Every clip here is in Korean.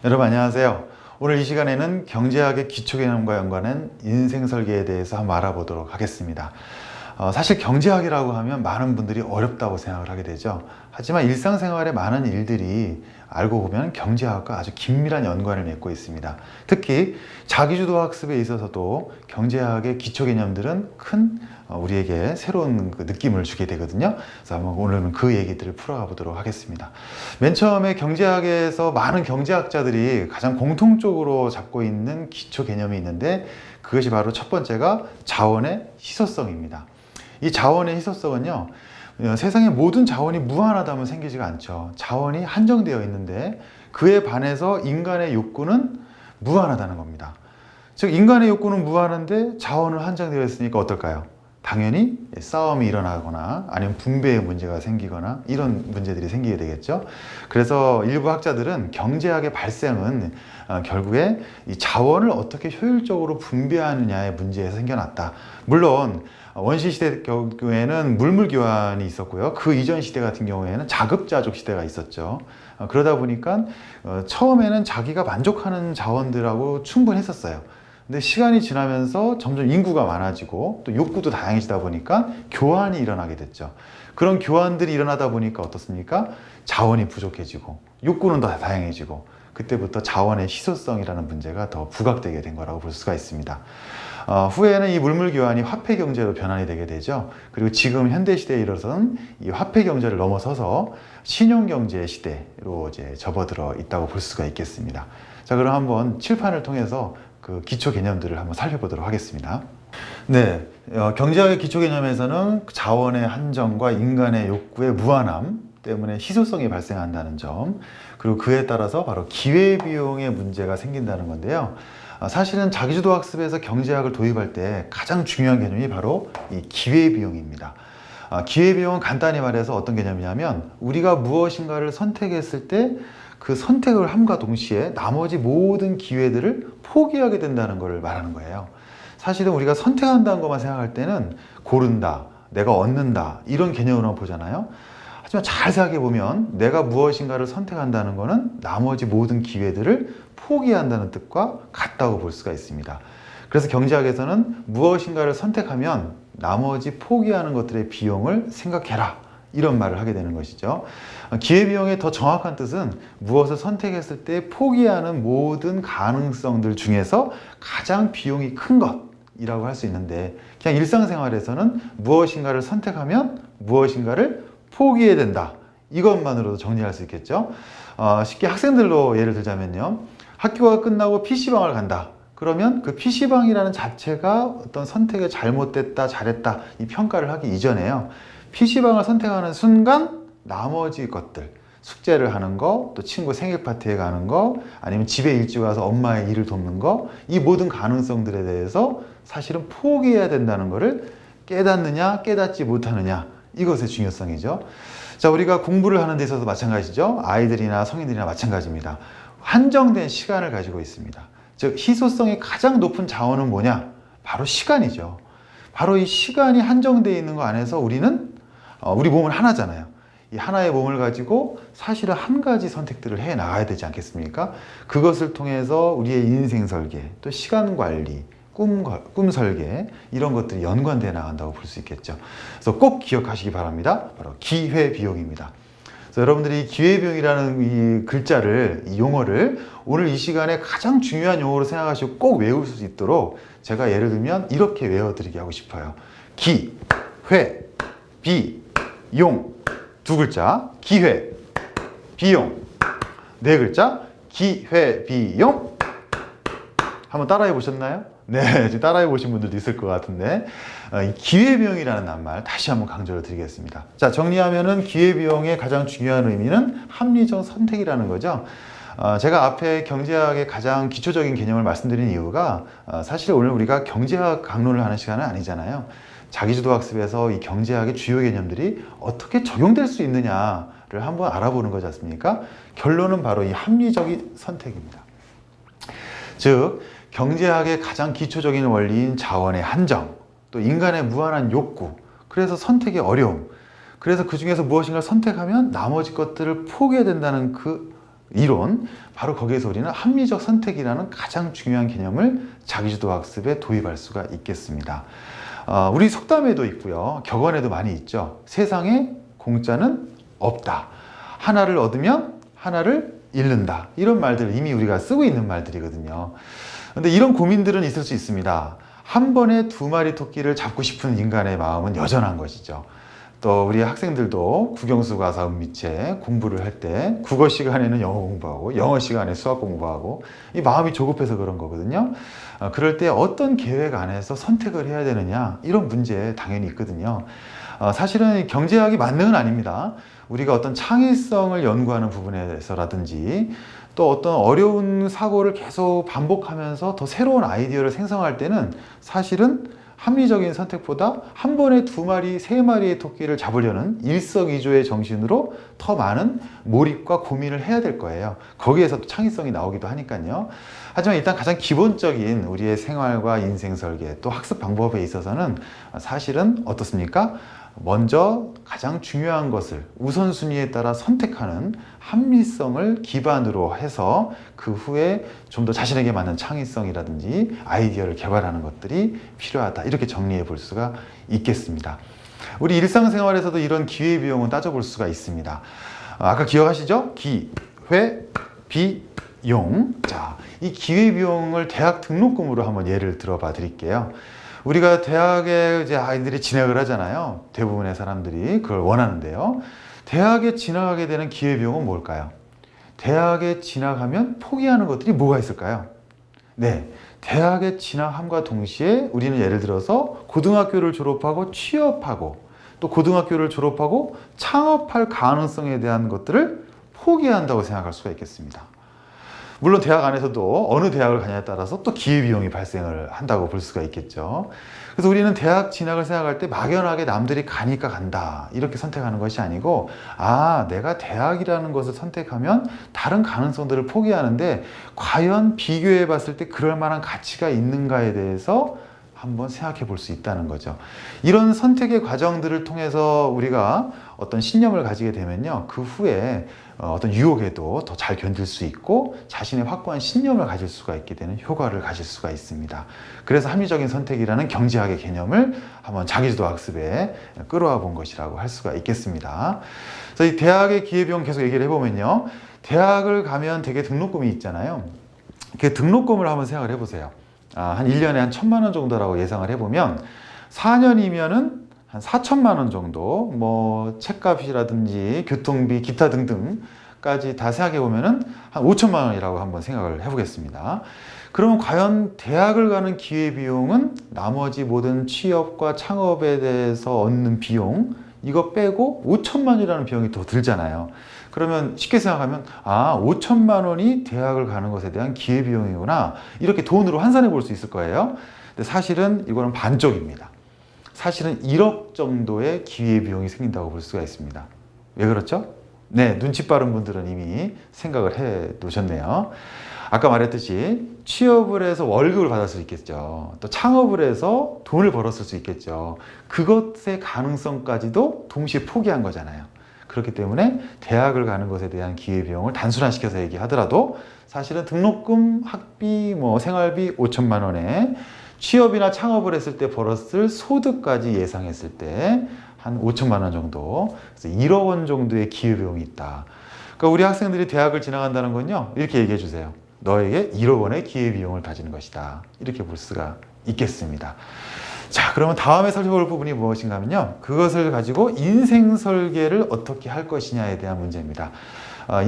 여러분 안녕하세요. 오늘 이 시간에는 경제학의 기초개념과 연관한 인생설계에 대해서 한번 알아보도록 하겠습니다. 사실 경제학이라고 하면 많은 분들이 어렵다고 생각을 하게 되죠. 하지만 일상생활의 많은 일들이 알고 보면 경제학과 아주 긴밀한 연관을 맺고 있습니다. 특히 자기주도 학습에 있어서도 경제학의 기초개념들은 큰 우리에게 새로운 그 느낌을 주게 되거든요. 그래서 한번 오늘은 그 얘기들을 풀어가 보도록 하겠습니다. 맨 처음에 경제학에서 많은 경제학자들이 가장 공통적으로 잡고 있는 기초 개념이 있는데, 그것이 바로 첫 번째가 자원의 희소성입니다. 이 자원의 희소성은요, 세상의 모든 자원이 무한하다면 생기지가 않죠. 자원이 한정되어 있는데 그에 반해서 인간의 욕구는 무한하다는 겁니다. 즉 인간의 욕구는 무한한데 자원은 한정되어 있으니까 어떨까요? 당연히 싸움이 일어나거나 아니면 분배의 문제가 생기거나 이런 문제들이 생기게 되겠죠. 그래서 일부 학자들은 경제학의 발생은 결국에 이 자원을 어떻게 효율적으로 분배하느냐의 문제에서 생겨났다. 물론 원시 시대 경우에는 물물 교환이 있었고요. 그 이전 시대 같은 경우에는 자급자족 시대가 있었죠. 그러다 보니까 처음에는 자기가 만족하는 자원들하고 충분했었어요. 근데 시간이 지나면서 점점 인구가 많아지고 또 욕구도 다양해지다 보니까 교환이 일어나게 됐죠. 그런 교환들이 일어나다 보니까 어떻습니까? 자원이 부족해지고 욕구는 더 다양해지고 그때부터 자원의 희소성이라는 문제가 더 부각되게 된 거라고 볼 수가 있습니다. 후에는 이 물물 교환이 화폐 경제로 변환이 되게 되죠. 그리고 지금 현대 시대에 이르러서는 이 화폐 경제를 넘어서서 신용 경제 시대로 이제 접어들어 있다고 볼 수가 있겠습니다. 자, 그럼 한번 칠판을 통해서 그 기초 개념들을 한번 살펴보도록 하겠습니다. 네, 경제학의 기초 개념에서는 자원의 한정과 인간의 욕구의 무한함 때문에 희소성이 발생한다는 점, 그리고 그에 따라서 바로 기회비용의 문제가 생긴다는 건데요. 사실은 자기주도 학습에서 경제학을 도입할 때 가장 중요한 개념이 바로 이 기회비용입니다. 기회비용은 간단히 말해서 어떤 개념이냐면, 우리가 무엇인가를 선택했을 때 그 선택을 함과 동시에 나머지 모든 기회들을 포기하게 된다는 것을 말하는 거예요. 사실은 우리가 선택한다는 것만 생각할 때는 고른다, 내가 얻는다 이런 개념으로 보잖아요. 하지만 잘 생각해 보면 내가 무엇인가를 선택한다는 것은 나머지 모든 기회들을 포기한다는 뜻과 같다고 볼 수가 있습니다. 그래서 경제학에서는 무엇인가를 선택하면 나머지 포기하는 것들의 비용을 생각해라, 이런 말을 하게 되는 것이죠. 기회비용의 더 정확한 뜻은 무엇을 선택했을 때 포기하는 모든 가능성들 중에서 가장 비용이 큰 것이라고 할 수 있는데, 그냥 일상생활에서는 무엇인가를 선택하면 무엇인가를 포기해야 된다, 이것만으로도 정리할 수 있겠죠. 쉽게 학생들로 예를 들자면요, 학교가 끝나고 PC방을 간다. 그러면 그 PC방이라는 자체가 어떤 선택에 잘못됐다, 잘했다 이 평가를 하기 이전에요, PC방을 선택하는 순간 나머지 것들, 숙제를 하는 거, 또 친구 생일 파티에 가는 거, 아니면 집에 일찍 와서 엄마의 일을 돕는 거, 이 모든 가능성들에 대해서 사실은 포기해야 된다는 것을 깨닫느냐 깨닫지 못하느냐, 이것의 중요성이죠. 자, 우리가 공부를 하는 데 있어서 마찬가지죠. 아이들이나 성인들이나 마찬가지입니다. 한정된 시간을 가지고 있습니다. 즉 희소성이 가장 높은 자원은 뭐냐? 바로 시간이죠. 바로 이 시간이 한정되어 있는 거 안에서 우리는 우리 몸은 하나잖아요. 이 하나의 몸을 가지고 사실은 한 가지 선택들을 해 나가야 되지 않겠습니까? 그것을 통해서 우리의 인생 설계, 또 시간 관리, 꿈 설계, 이런 것들이 연관되어 나간다고 볼 수 있겠죠. 그래서 꼭 기억하시기 바랍니다. 바로 기회비용입니다. 그래서 여러분들이 이 기회비용이라는 이 글자를, 이 용어를 오늘 이 시간에 가장 중요한 용어로 생각하시고 꼭 외울 수 있도록 제가 예를 들면 이렇게 외워드리게 하고 싶어요. 기, 회, 비, 용. 두 글자, 기회, 비용. 네 글자, 기회, 비용. 한번 따라해 보셨나요? 네, 지금 따라해 보신 분들도 있을 것 같은데, 이 기회비용이라는 낱말 다시 한번 강조를 드리겠습니다. 자, 정리하면은 기회비용의 가장 중요한 의미는 합리적 선택이라는 거죠. 제가 앞에 경제학의 가장 기초적인 개념을 말씀드린 이유가 사실 오늘 우리가 경제학 강론을 하는 시간은 아니잖아요. 자기주도 학습에서 이 경제학의 주요 개념들이 어떻게 적용될 수 있느냐를 한번 알아보는 거지 않습니까? 결론은 바로 이 합리적인 선택입니다. 즉 경제학의 가장 기초적인 원리인 자원의 한정, 또 인간의 무한한 욕구, 그래서 선택의 어려움, 그래서 그 중에서 무엇인가를 선택하면 나머지 것들을 포기해야 된다는 그 이론, 바로 거기에서 우리는 합리적 선택이라는 가장 중요한 개념을 자기주도 학습에 도입할 수가 있겠습니다. 우리 속담에도 있고요, 격언에도 많이 있죠. 세상에 공짜는 없다. 하나를 얻으면 하나를 잃는다. 이런 말들 이미 우리가 쓰고 있는 말들이거든요. 근데 이런 고민들은 있을 수 있습니다. 한 번에 두 마리 토끼를 잡고 싶은 인간의 마음은 여전한 것이죠. 또 우리 학생들도 국영수 가사 은미체 공부를 할 때 국어 시간에는 영어 공부하고 영어 시간에 수학 공부하고 이 마음이 조급해서 그런 거거든요. 그럴 때 어떤 계획 안에서 선택을 해야 되느냐, 이런 문제 당연히 있거든요. 사실은 경제학이 만능은 아닙니다. 우리가 어떤 창의성을 연구하는 부분에서라든지 또 어떤 어려운 사고를 계속 반복하면서 더 새로운 아이디어를 생성할 때는 사실은 합리적인 선택보다 한 번에 두 마리, 세 마리의 토끼를 잡으려는 일석이조의 정신으로 더 많은 몰입과 고민을 해야 될 거예요. 거기에서 또 창의성이 나오기도 하니까요. 하지만 일단 가장 기본적인 우리의 생활과 인생 설계, 또 학습 방법에 있어서는 사실은 어떻습니까? 먼저 가장 중요한 것을 우선순위에 따라 선택하는 합리성을 기반으로 해서 그 후에 좀 더 자신에게 맞는 창의성이라든지 아이디어를 개발하는 것들이 필요하다, 이렇게 정리해 볼 수가 있겠습니다. 우리 일상생활에서도 이런 기회비용은 따져볼 수가 있습니다. 아까 기억하시죠? 기회비용. 자, 이 기회비용을 대학 등록금으로 한번 예를 들어봐 드릴게요. 우리가 대학에 이제 아이들이 진학을 하잖아요. 대부분의 사람들이 그걸 원하는데요. 대학에 진학하게 되는 기회비용은 뭘까요? 대학에 진학하면 포기하는 것들이 뭐가 있을까요? 네, 대학에 진학함과 동시에 우리는 예를 들어서 고등학교를 졸업하고 취업하고 또 고등학교를 졸업하고 창업할 가능성에 대한 것들을 포기한다고 생각할 수가 있겠습니다. 물론 대학 안에서도 어느 대학을 가냐에 따라서 또 기회비용이 발생을 한다고 볼 수가 있겠죠. 그래서 우리는 대학 진학을 생각할 때 막연하게 남들이 가니까 간다, 이렇게 선택하는 것이 아니고, 내가 대학이라는 것을 선택하면 다른 가능성들을 포기하는데 과연 비교해 봤을 때 그럴 만한 가치가 있는가에 대해서 한번 생각해 볼 수 있다는 거죠. 이런 선택의 과정들을 통해서 우리가 어떤 신념을 가지게 되면요, 그 후에 어떤 유혹에도 더 잘 견딜 수 있고 자신의 확고한 신념을 가질 수가 있게 되는 효과를 가질 수가 있습니다. 그래서 합리적인 선택이라는 경제학의 개념을 한번 자기주도 학습에 끌어와 본 것이라고 할 수가 있겠습니다. 그래서 이 대학의 기회비용 계속 얘기를 해보면요, 대학을 가면 되게 등록금이 있잖아요. 그 등록금을 한번 생각을 해보세요. 한 1년에 한 1,000만 원 정도라고 예상을 해보면 4년이면은 한 4천만 원 정도, 뭐 책값이라든지 교통비, 기타 등등까지 다 생각해 보면은 한 5천만 원이라고 한번 생각을 해보겠습니다. 그러면 과연 대학을 가는 기회비용은 나머지 모든 취업과 창업에 대해서 얻는 비용, 이거 빼고 5천만 원이라는 비용이 더 들잖아요. 그러면 쉽게 생각하면 5천만 원이 대학을 가는 것에 대한 기회비용이구나, 이렇게 돈으로 환산해 볼 수 있을 거예요. 근데 사실은 이거는 반쪽입니다. 사실은 1억 정도의 기회비용이 생긴다고 볼 수가 있습니다. 왜 그렇죠? 네, 눈치 빠른 분들은 이미 생각을 해 놓으셨네요. 아까 말했듯이 취업을 해서 월급을 받을 수 있겠죠. 또 창업을 해서 돈을 벌었을 수 있겠죠. 그것의 가능성까지도 동시에 포기한 거잖아요. 그렇기 때문에 대학을 가는 것에 대한 기회비용을 단순화시켜서 얘기하더라도 사실은 등록금, 학비, 생활비 5천만 원에 취업이나 창업을 했을 때 벌었을 소득까지 예상했을 때 한 5천만 원 정도, 그래서 1억 원 정도의 기회비용이 있다. 그러니까 우리 학생들이 대학을 진학한다는 건요, 이렇게 얘기해 주세요. 너에게 1억 원의 기회비용을 가지는 것이다. 이렇게 볼 수가 있겠습니다. 자, 그러면 다음에 살펴볼 부분이 무엇인가 하면요, 그것을 가지고 인생 설계를 어떻게 할 것이냐에 대한 문제입니다.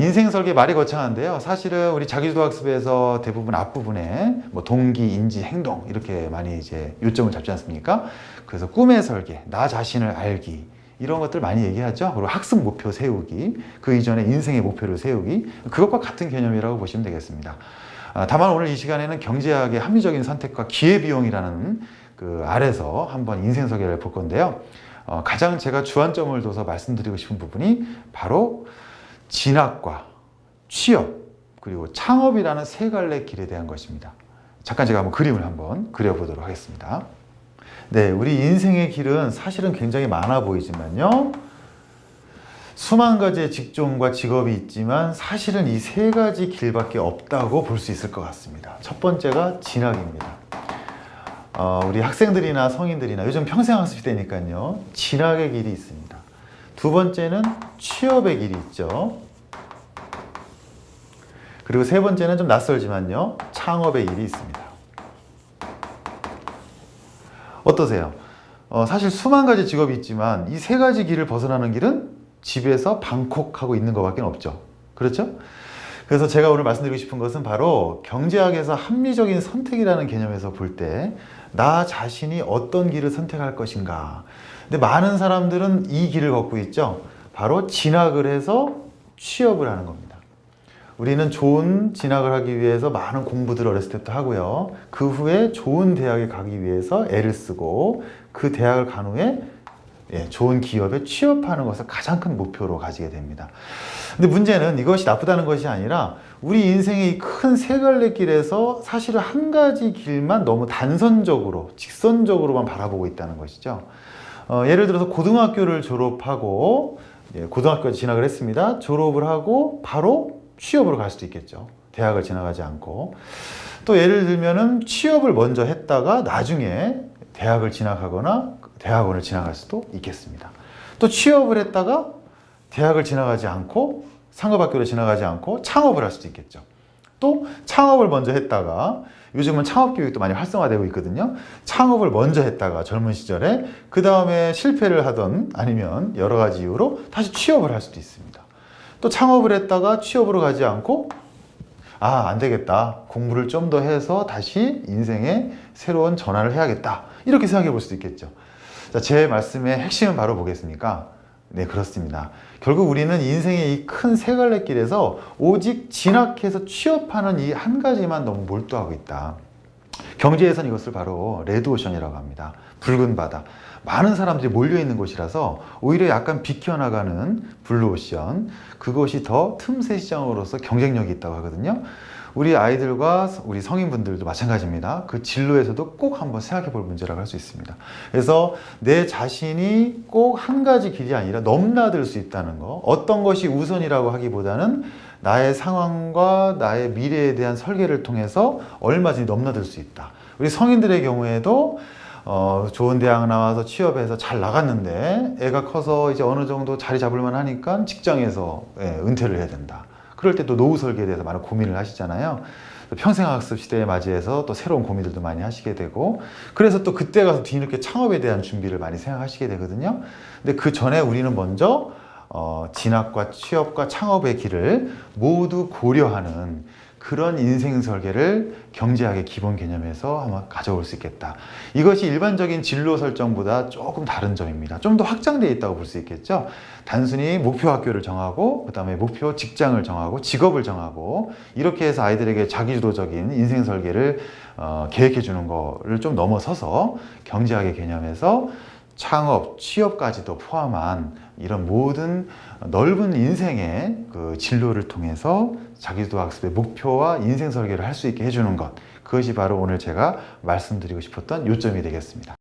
인생 설계 말이 거창한데요, 사실은 우리 자기주도 학습에서 대부분 앞부분에 동기, 인지, 행동 이렇게 많이 이제 요점을 잡지 않습니까? 그래서 꿈의 설계, 나 자신을 알기, 이런 것들 많이 얘기하죠. 그리고 학습 목표 세우기, 그 이전에 인생의 목표를 세우기, 그것과 같은 개념이라고 보시면 되겠습니다. 다만 오늘 이 시간에는 경제학의 합리적인 선택과 기회비용이라는 그 아래서 한번 인생 설계를 볼 건데요. 가장 제가 주안점을 둬서 말씀드리고 싶은 부분이 바로 진학과 취업, 그리고 창업이라는 세 갈래 길에 대한 것입니다. 잠깐 제가 한번 그림을 한번 그려보도록 하겠습니다. 네, 우리 인생의 길은 사실은 굉장히 많아 보이지만요, 수만 가지의 직종과 직업이 있지만 사실은 이 세 가지 길밖에 없다고 볼 수 있을 것 같습니다. 첫 번째가 진학입니다. 우리 학생들이나 성인들이나 요즘 평생학습 시대니까요. 진학의 길이 있습니다. 두 번째는 취업의 길이 있죠. 그리고 세 번째는 좀 낯설지만요. 창업의 길이 있습니다. 어떠세요? 사실 수만 가지 직업이 있지만 이 세 가지 길을 벗어나는 길은 집에서 방콕하고 있는 것밖에 없죠. 그렇죠? 그래서 제가 오늘 말씀드리고 싶은 것은 바로 경제학에서 합리적인 선택이라는 개념에서 볼 때 나 자신이 어떤 길을 선택할 것인가. 근데 많은 사람들은 이 길을 걷고 있죠. 바로 진학을 해서 취업을 하는 겁니다. 우리는 좋은 진학을 하기 위해서 많은 공부들을 어렸을 때부터 하고요. 그 후에 좋은 대학에 가기 위해서 애를 쓰고 그 대학을 간 후에 좋은 기업에 취업하는 것을 가장 큰 목표로 가지게 됩니다. 근데 문제는 이것이 나쁘다는 것이 아니라 우리 인생의 큰 세 갈래 길에서 사실은 한 가지 길만 너무 단선적으로, 직선적으로만 바라보고 있다는 것이죠. 예를 들어서 고등학교를 졸업하고, 고등학교에 진학을 했습니다. 졸업을 하고 바로 취업으로 갈 수도 있겠죠. 대학을 지나가지 않고. 또 예를 들면은 취업을 먼저 했다가 나중에 대학을 진학하거나 대학원을 진학할 수도 있겠습니다. 또 취업을 했다가 대학을 진학하지 않고 상업학교를 진학하지 않고 창업을 할 수도 있겠죠. 또 창업을 먼저 했다가 요즘은 창업교육도 많이 활성화되고 있거든요. 창업을 먼저 했다가 젊은 시절에 그 다음에 실패를 하던 아니면 여러 가지 이유로 다시 취업을 할 수도 있습니다. 또 창업을 했다가 취업으로 가지 않고 안 되겠다. 공부를 좀 더 해서 다시 인생의 새로운 전환을 해야겠다. 이렇게 생각해 볼 수도 있겠죠. 자, 제 말씀의 핵심은 바로 뭐겠습니까? 네, 그렇습니다. 결국 우리는 인생의 이 큰 세 갈래 길에서 오직 진학해서 취업하는 이 한 가지만 너무 몰두하고 있다. 경제에서는 이것을 바로 레드오션이라고 합니다. 붉은 바다. 많은 사람들이 몰려있는 곳이라서 오히려 약간 비켜나가는 블루오션. 그것이 더 틈새 시장으로서 경쟁력이 있다고 하거든요. 우리 아이들과 우리 성인분들도 마찬가지입니다. 그 진로에서도 꼭 한번 생각해 볼 문제라고 할 수 있습니다. 그래서 내 자신이 꼭 한 가지 길이 아니라 넘나들 수 있다는 거. 어떤 것이 우선이라고 하기보다는 나의 상황과 나의 미래에 대한 설계를 통해서 얼마든지 넘나들 수 있다. 우리 성인들의 경우에도 좋은 대학 나와서 취업해서 잘 나갔는데 애가 커서 이제 어느 정도 자리 잡을만 하니까 직장에서 은퇴를 해야 된다. 그럴 때 또 노후 설계에 대해서 많은 고민을 하시잖아요. 평생학습 시대에 맞이해서 또 새로운 고민들도 많이 하시게 되고, 그래서 또 그때 가서 뒤늦게 창업에 대한 준비를 많이 생각하시게 되거든요. 근데 그 전에 우리는 먼저 진학과 취업과 창업의 길을 모두 고려하는 그런 인생 설계를 경제학의 기본 개념에서 한번 가져올 수 있겠다. 이것이 일반적인 진로 설정보다 조금 다른 점입니다. 좀 더 확장되어 있다고 볼 수 있겠죠. 단순히 목표 학교를 정하고 그 다음에 목표 직장을 정하고 직업을 정하고 이렇게 해서 아이들에게 자기주도적인 인생 설계를 계획해 주는 거를 좀 넘어서서 경제학의 개념에서 창업, 취업까지도 포함한 이런 모든 넓은 인생의 그 진로를 통해서 자기주도 학습의 목표와 인생 설계를 할 수 있게 해주는 것, 그것이 바로 오늘 제가 말씀드리고 싶었던 요점이 되겠습니다.